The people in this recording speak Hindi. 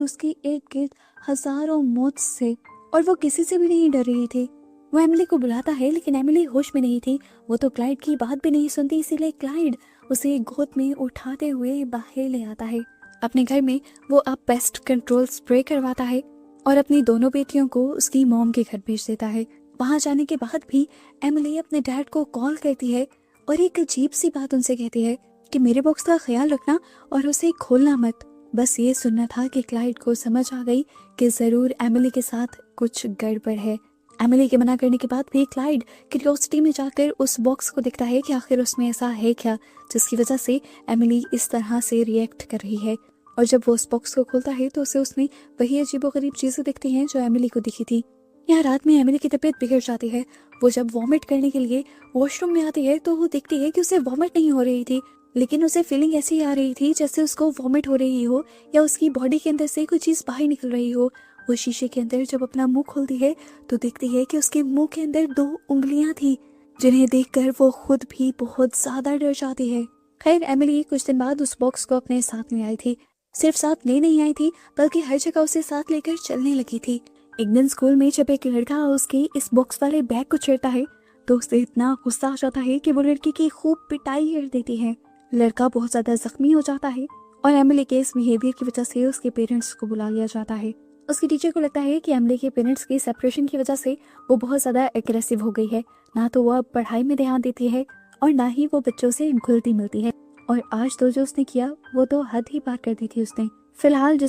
उसके इर्द गिर्द हजारों मौत से, और वो किसी से भी नहीं डर रही थी। वो एमिली को बुलाता है लेकिन एमिली होश में नहीं थी। वो तो क्लाइड की बात भी नहीं सुनती, इसीलिए क्लाइड उसे गोद में उठाते हुए बाहर ले आता है। अपने घर में वो अब पेस्ट कंट्रोल स्प्रे करवाता है और अपनी दोनों बेटियों को उसकी मॉम के घर भेज देता है। वहां जाने के बाद भी एमिली अपने डैड को कॉल करती है और एक अजीब सी बात उनसे कहती है कि मेरे बॉक्स का ख्याल रखना और उसे खोलना मत। बस ये सुनना था कि क्लाइड को समझ आ गई कि जरूर एमिली के साथ कुछ गड़बड़ है। एमिली के मना करने के बाद भी क्लाइड क्यूरियोसिटी में जाकर उस बॉक्स को देखता है कि आखिर उसमें ऐसा है क्या जिसकी वजह से एमिली इस तरह से रिएक्ट कर रही है। और जब वो उस बॉक्स को खोलता है तो उसे उसमें वही अजीबोगरीब चीजें दिखती हैं जो एमिली को दिखी थी। यहाँ रात में एमिली की तबीयत बिगड़ जाती है। वो जब वॉमिट करने के लिए वॉशरूम में आती है तो वो देखती है कि उसे वॉमिट नहीं हो रही थी, लेकिन उसे फीलिंग ऐसी आ रही थी जैसे उसको वॉमिट हो रही हो या उसकी बॉडी के अंदर से कोई चीज बाहर निकल रही हो। वो शीशे के अंदर जब अपना मुंह खोलती है तो देखती है कि उसके मुंह के अंदर 2 उंगलियां थी, जिन्हें देखकर वो खुद भी बहुत ज्यादा डर जाती है। खैर एमिली कुछ दिन बाद उस बॉक्स को अपने साथ में आई थी। सिर्फ साथ ले नहीं आई थी बल्कि हर जगह उसे साथ लेकर चलने लगी थी। एक दिन स्कूल में जब एक लड़का उसके इस बॉक्स वाले बैग को छेड़ता है तो उसे इतना गुस्सा आ जाता है कि वो लड़की की खूब पिटाई कर देती है। लड़का बहुत ज्यादा जख्मी हो जाता है और एमिली के इस बिहेवियर की वजह से उसके पेरेंट्स को बुला लिया जाता है। उसकी टीचर को लगता है कि एमिली के पेरेंट्स की सेपरेशन की वजह से वो बहुत ज्यादा एग्रेसिव हो गई है। ना तो वो अब पढ़ाई में ध्यान देती है और ना ही वो बच्चों से घुलती मिलती है। और आज तो जो उसने किया वो तो हद ही पार कर दी थी उसने। फिलहाल जिस